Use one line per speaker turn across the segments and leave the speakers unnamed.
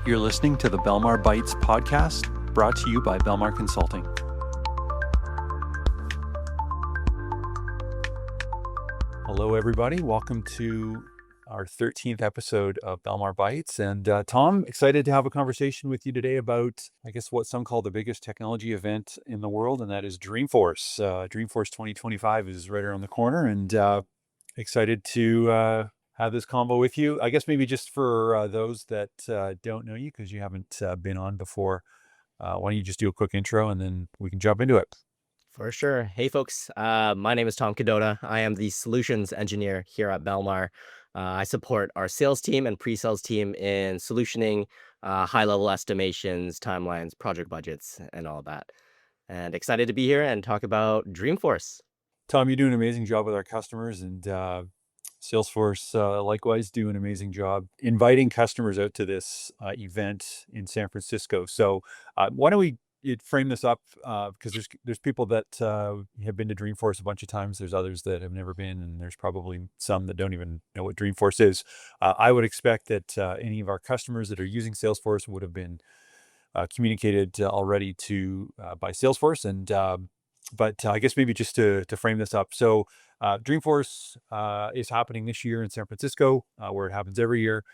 You're listening to the Belmar Bites podcast, brought to you by Belmar Consulting. Hello, everybody. Welcome to our 13th episode of Belmar Bites. And Tom, excited to have a conversation with you today about, I guess, what some call the biggest technology event in the world, and that is Dreamforce. Dreamforce 2025 is right around the corner, and excited to have this convo with you. I guess maybe just for those that don't know you, because you haven't been on before, why don't you just do a quick intro and then we can jump into it.
For sure. Hey, folks. My name is Tom Kadota. I am the solutions engineer here at Belmar. I support our sales team and pre-sales team in solutioning, high-level estimations, timelines, project budgets, and all that. And excited to be here and talk about Dreamforce.
Tom, you do an amazing job with our customers, and Salesforce likewise do an amazing job inviting customers out to this event in San Francisco. So why don't we frame this up, because there's people that have been to Dreamforce a bunch of times. There's others that have never been, and there's probably some that don't even know what Dreamforce is. I would expect that any of our customers that are using Salesforce would have been communicated already to by Salesforce, and but I guess maybe just to frame this up. So Dreamforce is happening this year in San Francisco, where it happens every year.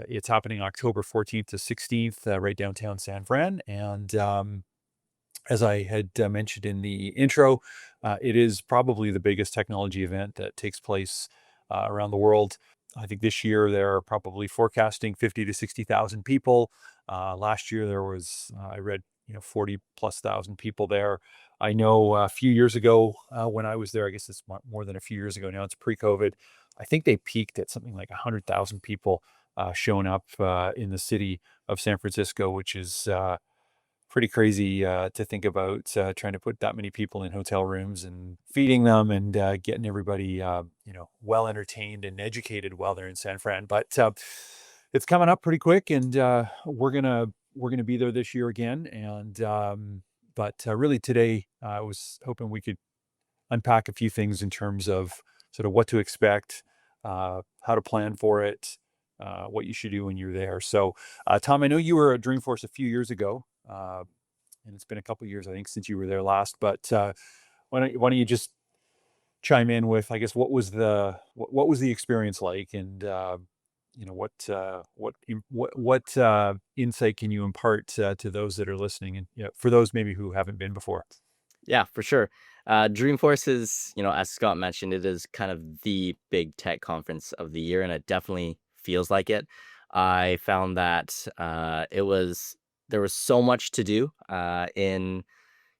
It's happening October 14th to 16th, right downtown San Fran. And as I had mentioned in the intro, it is probably the biggest technology event that takes place around the world. I think this year they're probably forecasting 50 to 60,000 people. Last year there was, I read, 40 plus thousand people there. I know a few years ago when I was there, I guess it's more than a few years ago now, it's pre-COVID, I think they peaked at something like 100,000 people showing up in the city of San Francisco, which is pretty crazy to think about, trying to put that many people in hotel rooms and feeding them and getting everybody, well entertained and educated while they're in San Fran. But it's coming up pretty quick, and we're gonna be there this year again. And but really today, I was hoping we could unpack a few things in terms of sort of what to expect, how to plan for it, what you should do when you're there. So, Tom, I know you were at Dreamforce a few years ago, and it's been a couple of years, I think, since you were there last. But why don't you just chime in with, I guess, what was the experience like, and what insight can you impart to those that are listening, and for those maybe who haven't been before?
Yeah, for sure. Dreamforce is, as Scott mentioned, it is kind of the big tech conference of the year, and it definitely feels like it. I found that there was so much to do in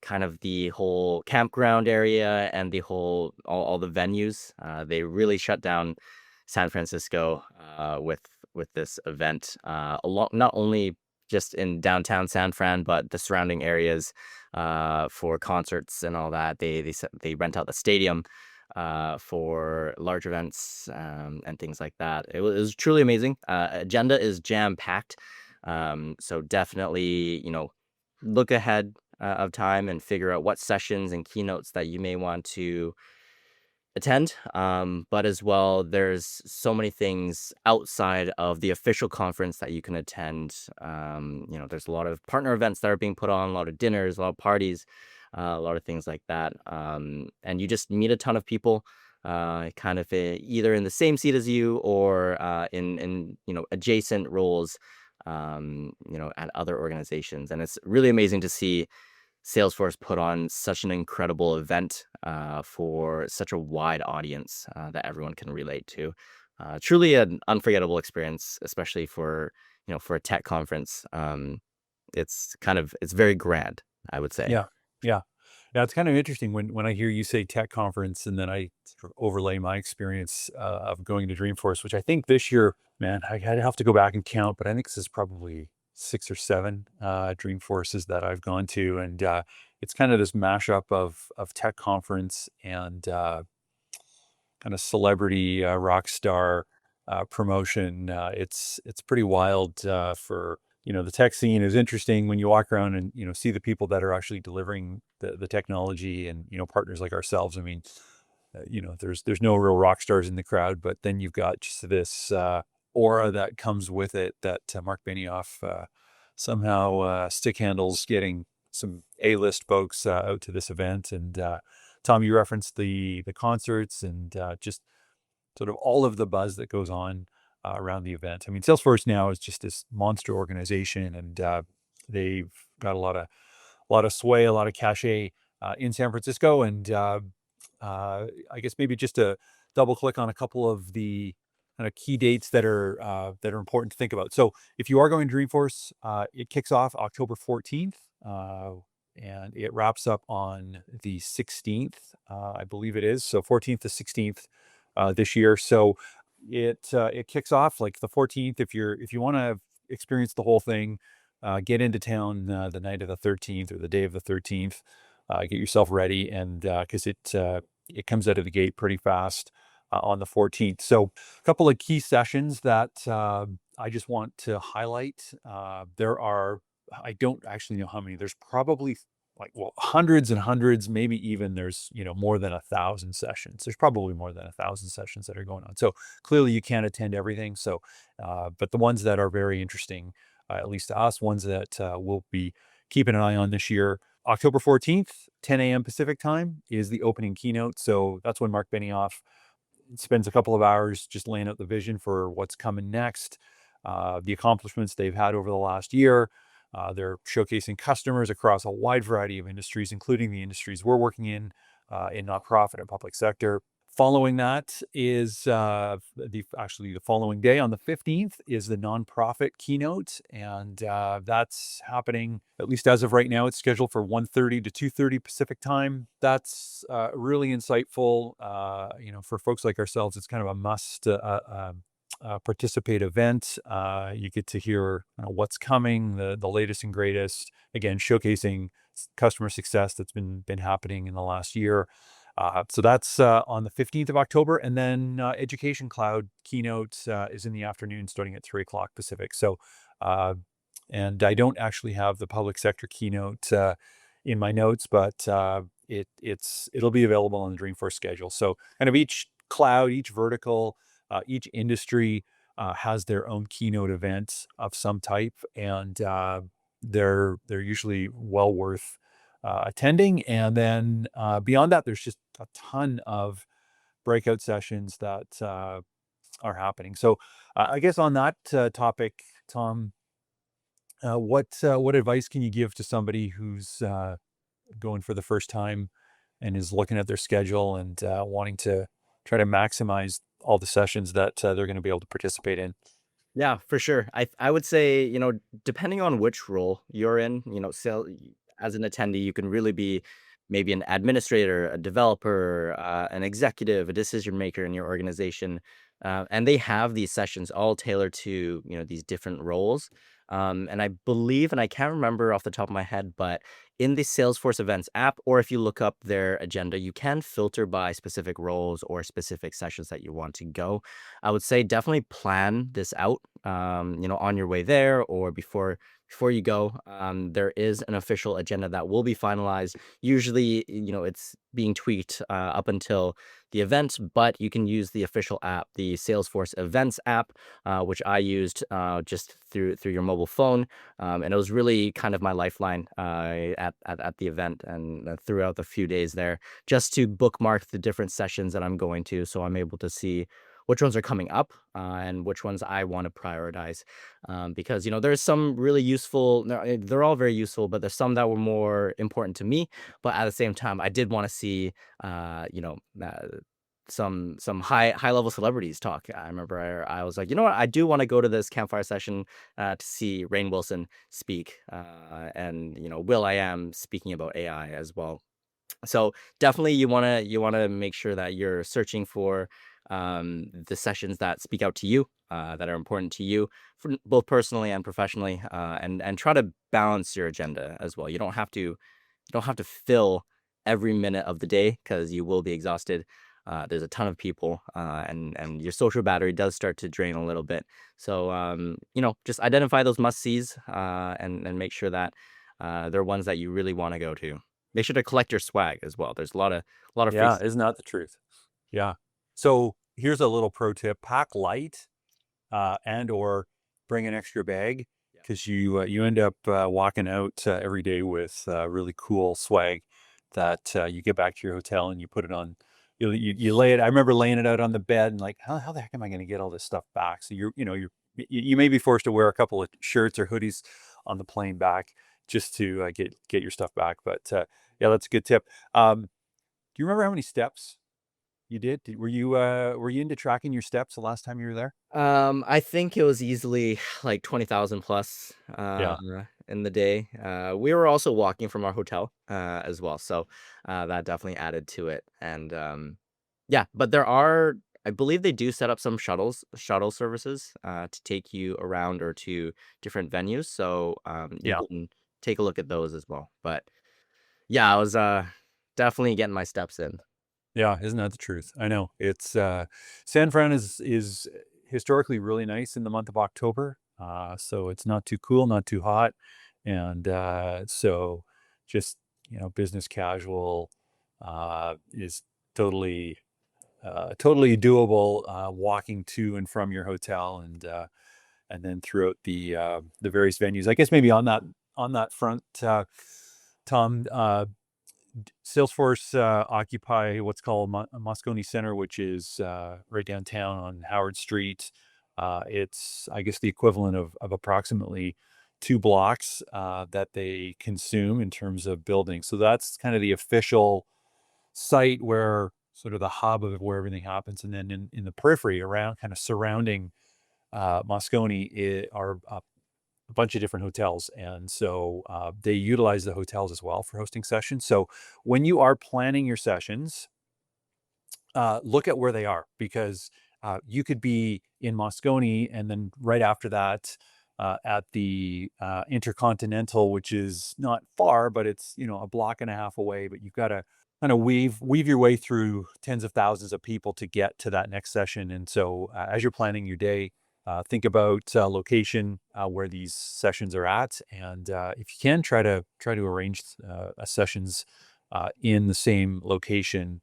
kind of the whole campground area and the whole all the venues. They really shut down San Francisco with this event, along not only just in downtown San Fran, but the surrounding areas for concerts and all that. They rent out the stadium for large events and things like that. It was truly amazing. Agenda is jam packed, so definitely look ahead of time and figure out what sessions and keynotes that you may want to attend. But as well, there's so many things outside of the official conference that you can attend. There's a lot of partner events that are being put on, a lot of dinners, a lot of parties, a lot of things like that. And you just meet a ton of people, kind of either in the same seat as you or in adjacent roles, at other organizations. And it's really amazing to see Salesforce put on such an incredible event for such a wide audience that everyone can relate to. Truly an unforgettable experience, especially for a tech conference. It's very grand, I would say.
Yeah, yeah. Yeah, it's kind of interesting when I hear you say tech conference, and then I sort of overlay my experience of going to Dreamforce, which I think this year, man, I'd have to go back and count, but I think this is probably 6 or 7 Dreamforces that I've gone to, and it's kind of this mashup of tech conference and kind of celebrity rock star promotion. It's pretty wild. For the tech scene is interesting when you walk around and see the people that are actually delivering the technology, and partners like ourselves. I mean, there's no real rock stars in the crowd, but then you've got just this aura that comes with it that Mark Benioff somehow stick handles getting some A-list folks out to this event. And Tom, you referenced the concerts and just sort of all of the buzz that goes on around the event. I mean, Salesforce now is just this monster organization, and they've got a lot of sway, a lot of cachet in San Francisco. And I guess maybe just to double click on a couple of the kind of key dates that are important to think about. So if you are going to Dreamforce, it kicks off October 14th. And it wraps up on the 16th, I believe it is. So 14th to 16th this year. So it kicks off like the 14th. If you want to experience the whole thing, get into town the night of the 13th or the day of the 13th. Get yourself ready, and because it comes out of the gate pretty fast on the 14th. So a couple of key sessions that I just want to highlight. There are, I don't actually know how many. There's probably like, well, hundreds and hundreds, maybe even there's, more than 1,000 sessions. There's probably more than 1,000 sessions that are going on. So clearly you can't attend everything. So, but the ones that are very interesting, at least to us, ones that we'll be keeping an eye on this year. October 14th, 10 a.m. Pacific time is the opening keynote. So that's when Mark Benioff spends a couple of hours just laying out the vision for what's coming next, the accomplishments they've had over the last year. They're showcasing customers across a wide variety of industries, including the industries we're working in nonprofit and public sector. Following that is actually the following day on the 15th is the nonprofit keynote, and that's happening, at least as of right now. It's scheduled for 1:30 to 2:30 Pacific time. That's really insightful. For folks like ourselves, it's kind of a must participate event. You get to hear what's coming, the latest and greatest. Again, showcasing customer success that's been happening in the last year. So that's on the 15th of October. And then Education Cloud keynote is in the afternoon starting at 3 o'clock Pacific. So, and I don't actually have the public sector keynote in my notes, but it'll be available on the Dreamforce schedule. So kind of each cloud, each vertical, each industry has their own keynote event of some type, and they're usually well worth attending. And then beyond that, there's just a ton of breakout sessions that are happening. So I guess on that topic, Tom, what advice can you give to somebody who's going for the first time and is looking at their schedule and wanting to try to maximize all the sessions that they're going to be able to participate in?
Yeah, for sure. I would say, depending on which role you're in, as an attendee, you can really be maybe an administrator, a developer, an executive, a decision maker in your organization. And they have these sessions all tailored to, these different roles. And I believe, and I can't remember off the top of my head, but in the Salesforce Events app, or if you look up their agenda, you can filter by specific roles or specific sessions that you want to go. I would say definitely plan this out, on your way there or before you go. There is an official agenda that will be finalized. Usually, it's being tweaked up until the event, but you can use the official app, the Salesforce Events app, which I used just through your mobile phone, and it was really kind of my lifeline at the event and throughout the few days there, just to bookmark the different sessions that I'm going to, so I'm able to see which ones are coming up and which ones I want to prioritize. Because there's some really useful. They're all very useful, but there's some that were more important to me. But at the same time, I did want to see, some high level celebrities talk. I remember I was like, you know what, I do want to go to this campfire session to see Rainn Wilson speak, and Will I Am speaking about AI as well. So definitely you wanna make sure that you're searching for the sessions that speak out to you, that are important to you, for both personally and professionally, and try to balance your agenda as well. You don't have to fill every minute of the day because you will be exhausted. There's a ton of people, and your social battery does start to drain a little bit. So just identify those must sees, and make sure that they're ones that you really want to go to. Make sure to collect your swag as well. There's a lot of free.
Yeah, isn't that the truth? Yeah. So here's a little pro tip: pack light. and or bring an extra bag
Yeah.
because you end up walking out every day with really cool swag that you get back to your hotel and you put it on. You lay it. I remember laying it out on the bed and like, how the heck am I going to get all this stuff back? So you may be forced to wear a couple of shirts or hoodies on the plane back just to get your stuff back. But yeah, that's a good tip. Do you remember how many steps you did? Were you into tracking your steps the last time you were there?
I think it was easily like 20,000 plus
Yeah,
in the day. We were also walking from our hotel as well, so that definitely added to it. And yeah, but I believe they do set up some shuttle services to take you around or to different venues. So you
yeah,
can take a look at those as well. But yeah, I was definitely getting my steps in.
yeah. Isn't that the truth? I know it's San Fran is historically really nice in the month of October. So it's not too cool, not too hot, and so just business casual is totally totally doable walking to and from your hotel and then throughout the various venues. I guess maybe on that front, Tom, Salesforce occupy what's called Moscone Center, which is right downtown on Howard Street. It's I guess the equivalent of approximately 2 blocks that they consume in terms of buildings. So that's kind of the official site where sort of the hub of where everything happens. And then in the periphery around kind of surrounding Moscone are a bunch of different hotels. And so they utilize the hotels as well for hosting sessions. So when you are planning your sessions, look at where they are because you could be in Moscone and then right after that at the Intercontinental, which is not far, but it's a block and a half away. But you've got to kind of weave your way through tens of thousands of people to get to that next session. And so as you're planning your day, think about location where these sessions are at, and if you can, try to arrange sessions in the same location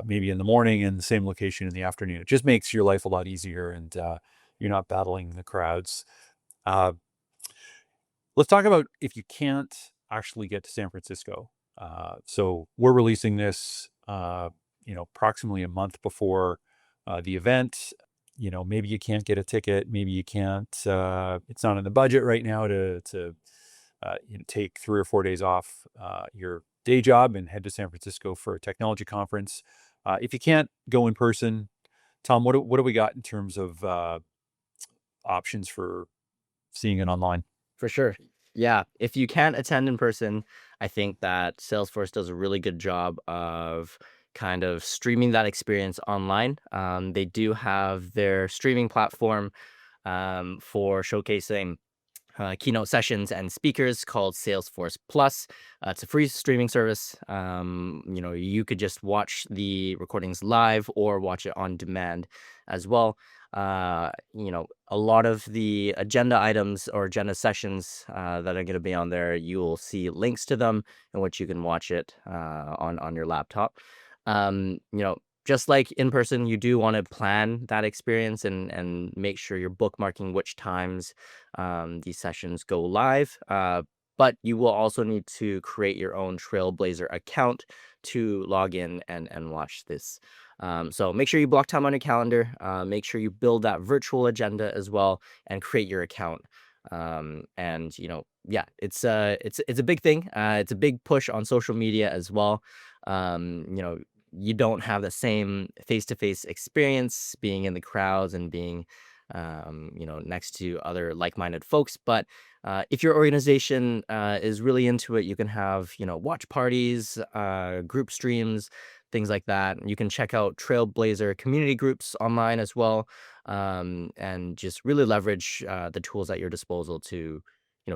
maybe in the morning and the same location in the afternoon. It just makes your life a lot easier and you're not battling the crowds. Uh, let's talk about if you can't actually get to San Francisco. So we're releasing this, approximately a month before the event. Maybe you can't get a ticket. Maybe you can't. It's not in the budget right now to take 3 or 4 days off your day job and head to San Francisco for a technology conference. If you can't go in person, Tom, what do we got in terms of options for seeing it online?
For sure. Yeah, if you can't attend in person, I think that Salesforce does a really good job of kind of streaming that experience online. They do have their streaming platform for showcasing keynote sessions and speakers called Salesforce Plus. It's a free streaming service. You could just watch the recordings live or watch it on demand as well. A lot of the agenda items or agenda sessions that are going to be on there, you will see links to them in which you can watch it on your laptop. Um, you know, just like in person, you do want to plan that experience and make sure you're bookmarking which times these sessions go live. But you will also need to create your own Trailblazer account to log in and watch this. So make sure you block time on your calendar. Make sure you build that virtual agenda as well and create your account. And yeah, it's a big thing. It's a big push on social media as well. You don't have the same face-to-face experience being in the crowds and being next to other like-minded folks. But if your organization is really into it, you can have, watch parties, group streams, things like that. You can check out Trailblazer community groups online as well, and just really leverage the tools at your disposal to,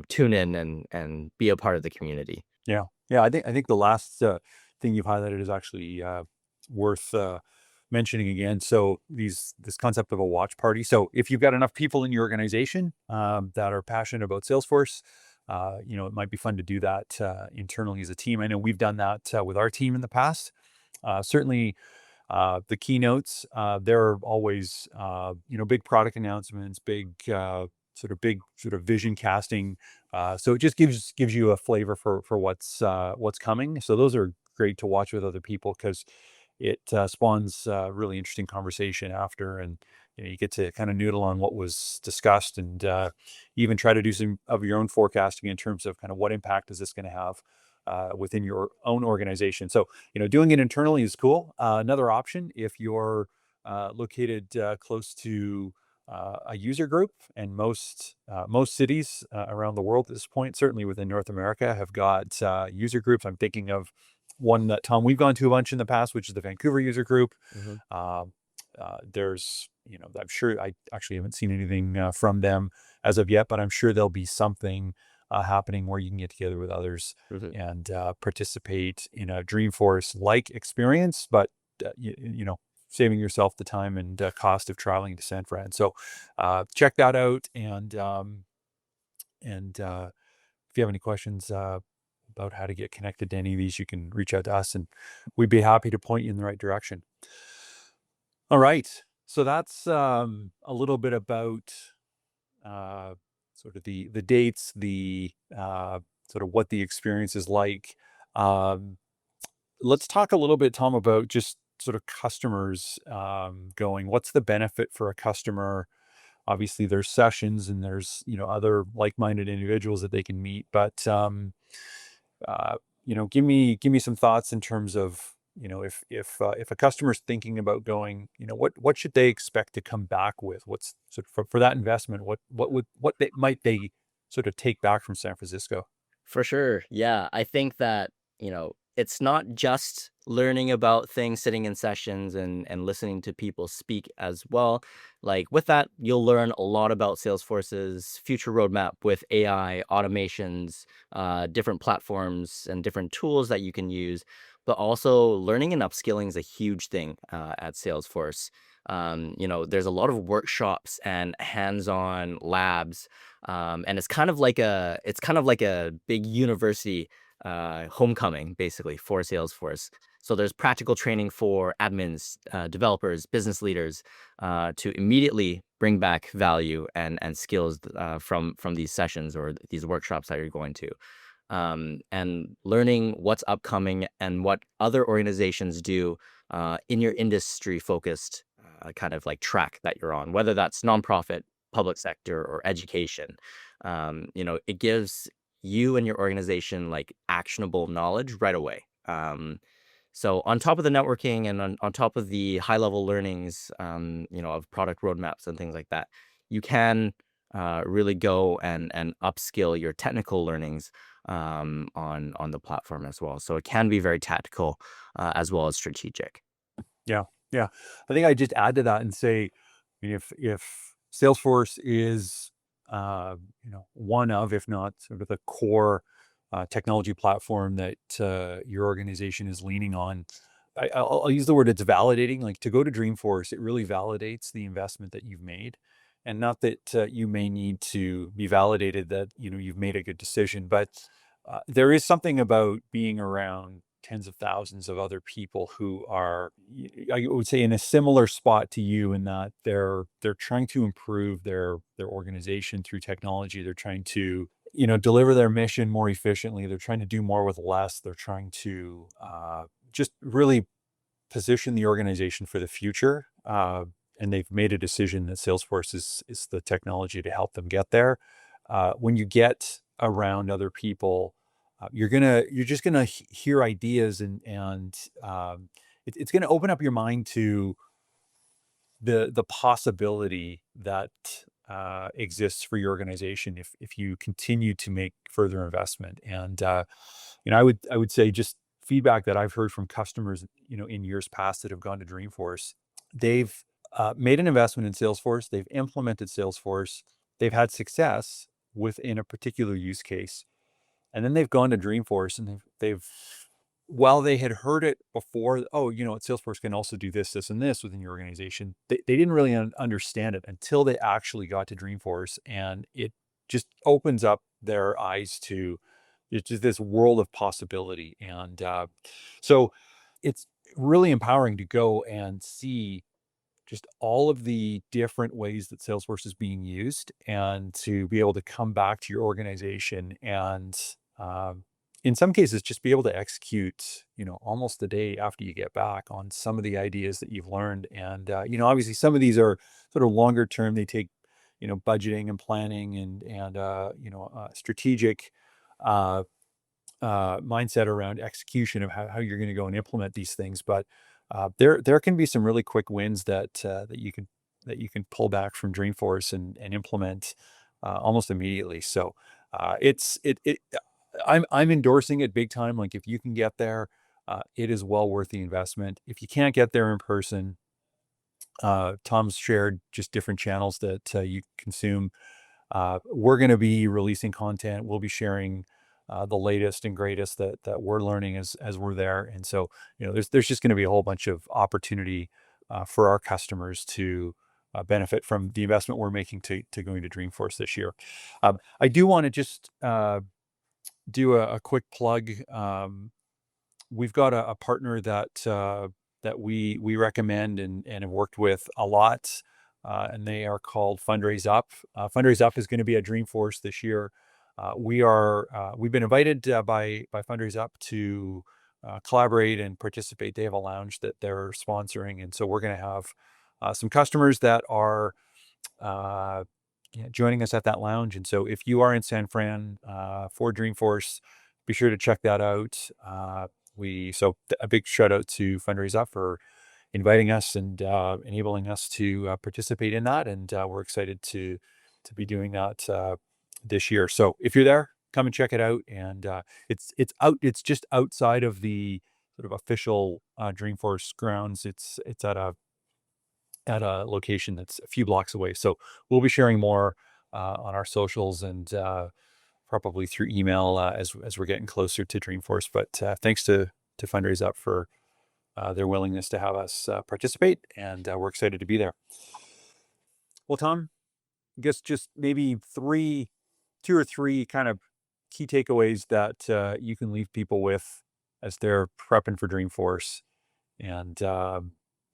tune in and be a part of the community.
Yeah, yeah. I think the last thing you've highlighted is actually worth mentioning again. So this concept of a watch party. So if you've got enough people in your organization that are passionate about Salesforce, it might be fun to do that internally as a team. I know we've done that with our team in the past. Certainly, The keynotes, they're always, big product announcements, big sort of vision casting. So it just gives you a flavor for what's coming. So those are great to watch with other people because it spawns really interesting conversation after, and you get to kind of noodle on what was discussed, and even try to do some of your own forecasting in terms of kind of what impact is this going to have within your own organization. So doing it internally is cool. Another option, if you're located close to a user group, and most cities around the world at this point, certainly within North America, have got user groups. I'm thinking of one that, Tom, we've gone to a bunch in the past, which is the Vancouver user group.
Hmm.
Um, there's, I'm sure, I actually haven't seen anything from them as of yet, but I'm sure there'll be something happening where you can get together with others
Hmm.
and participate in a Dreamforce-like experience, but saving yourself the time and cost of traveling to San Fran. So check that out, and if you have any questions about how to get connected to any of these, you can reach out to us, and we'd be happy to point you in the right direction. All right. So that's a little bit about sort of the dates, the sort of what the experience is like. Um, let's talk a little bit, Tom, about just sort of customers going. What's the benefit for a customer? Obviously, there's sessions, and there's other like-minded individuals that they can meet, but uh, give me some thoughts in terms of if a customer's thinking about going, what should they expect to come back with? What's sort of for that investment? What might they sort of take back from San Francisco?
For sure. Yeah. I think that, it's not just learning about things sitting in sessions and listening to people speak as well. Like with that, you'll learn a lot about Salesforce's future roadmap with AI, automations, different platforms, and different tools that you can use. But also, learning and upskilling is a huge thing at Salesforce. There's a lot of workshops and hands-on labs, and it's kind of like a big university homecoming basically for Salesforce. So there's practical training for admins, developers, business leaders, to immediately bring back value and skills from these sessions or these workshops that you're going to, and learning what's upcoming and what other organizations do in your industry focused kind of like track that you're on, whether that's nonprofit, public sector, or education. It gives you and your organization like actionable knowledge right away. So on top of the networking and on top of the high level learnings, of product roadmaps and things like that, you can really go and upskill your technical learnings on the platform as well. So it can be very tactical as well as strategic.
Yeah, yeah. I think I just add to that and say, I mean, if Salesforce is, one of, if not sort of the core technology platform that your organization is leaning on, I'll use the word, it's validating. Like, to go to Dreamforce, it really validates the investment that you've made, and not that you may need to be validated that you've made a good decision, but there is something about being around tens of thousands of other people who are, I would say, in a similar spot to you, in that they're trying to improve their organization through technology. They're trying to deliver their mission more efficiently. They're trying to do more with less. They're trying to just really position the organization for the future. And they've made a decision that Salesforce is the technology to help them get there. When you get around other people, you're just gonna hear ideas, and it's gonna open up your mind to the possibility that exists for your organization if you continue to make further investment. And I would say, just feedback that I've heard from customers, in years past that have gone to Dreamforce, they've made an investment in Salesforce, they've implemented Salesforce, they've had success within a particular use case, and then they've gone to Dreamforce, and they've while they had heard it before, oh, Salesforce can also do this, this, and this within your organization. They didn't really understand it until they actually got to Dreamforce, and it just opens up their eyes to it's just this world of possibility. And so it's really empowering to go and see just all of the different ways that Salesforce is being used, and to be able to come back to your organization and, um, in some cases, just be able to execute, almost the day after you get back on some of the ideas that you've learned. And, obviously some of these are sort of longer term. They take, budgeting and planning and strategic, uh, mindset around execution of how you're going to go and implement these things. But there can be some really quick wins that you can pull back from Dreamforce and implement almost immediately. So it's it it I'm endorsing it big time. Like, if you can get there, it is well worth the investment. If you can't get there in person, Tom's shared just different channels that you consume. We're going to be releasing content. We'll be sharing the latest and greatest that we're learning as we're there. And so, there's just going to be a whole bunch of opportunity for our customers to benefit from the investment we're making to going to Dreamforce this year. I do want to just do a quick plug. We've got a partner that we recommend and have worked with a lot, and they are called Fundraise Up. Fundraise Up is going to be at Dreamforce this year. We've been invited by Fundraise Up to collaborate and participate. They have a lounge that they're sponsoring, and so we're going to have some customers that are joining us at that lounge. And so, if you are in San Fran for Dreamforce, be sure to check that out. A big shout out to Fundraise Up for inviting us and enabling us to participate in that. And we're excited to be doing that this year. So if you're there, come and check it out. And it's just outside of the sort of official Dreamforce grounds. It's at a location that's a few blocks away. So we'll be sharing more on our socials and probably through email as we're getting closer to Dreamforce. But thanks to Fundraise Up for their willingness to have us participate, and we're excited to be there. Well, Tom, I guess just maybe two or three kind of key takeaways that you can leave people with as they're prepping for Dreamforce, and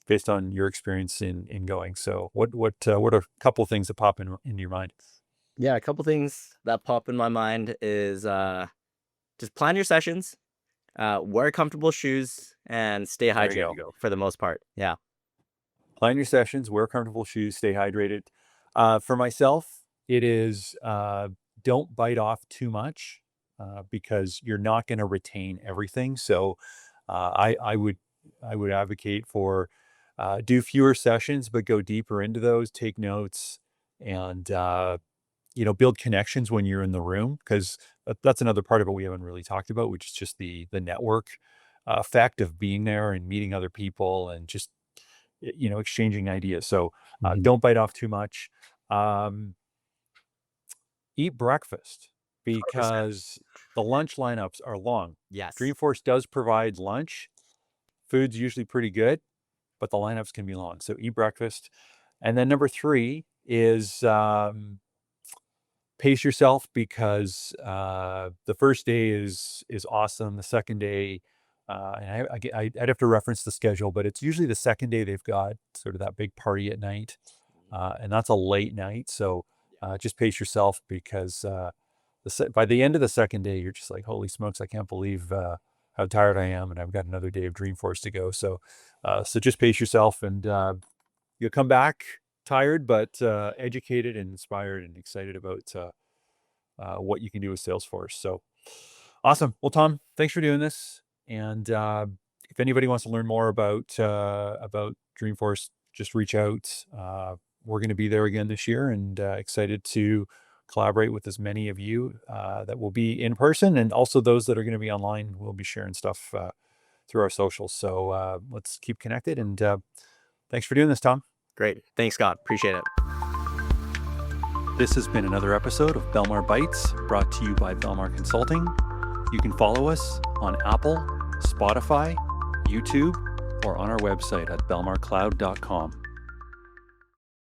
based on your experience in going. So what are a couple of things that pop into your mind?
Yeah, a couple things that pop in my mind is just plan your sessions, wear comfortable shoes, and stay
There you
hydrated
go.
for the most part. Yeah.
Plan your sessions, wear comfortable shoes, stay hydrated. For myself, it is don't bite off too much because you're not going to retain everything. So I would advocate for do fewer sessions, but go deeper into those. Take notes and build connections when you're in the room, because that's another part of it we haven't really talked about, which is just the network effect of being there and meeting other people and just exchanging ideas. So
Mhm.
don't bite off too much. Eat breakfast,
100%.
because the lunch lineups are long.
Yes.
Dreamforce does provide lunch. Food's usually pretty good, but the lineups can be long. So eat breakfast. And then number 3 is pace yourself, because the first day is awesome. The second day, and I'd have to reference the schedule, but it's usually the second day they've got sort of that big party at night, and that's a late night. So just pace yourself, because by the end of the second day, you're just like, holy smokes, I can't believe how tired I am, and I've got another day of Dreamforce to go. So just pace yourself, and you'll come back tired, but educated and inspired and excited about what you can do with Salesforce. So awesome. Well, Tom, thanks for doing this. And if anybody wants to learn more about Dreamforce, just reach out. We're going to be there again this year, and excited to collaborate with as many of you that will be in person, and also those that are going to be online. We'll be sharing stuff through our socials. So let's keep connected. And thanks for doing this, Tom.
Great. Thanks, Scott. Appreciate it.
This has been another episode of Belmar Bites, brought to you by Belmar Consulting. You can follow us on Apple, Spotify, YouTube, or on our website at belmarcloud.com.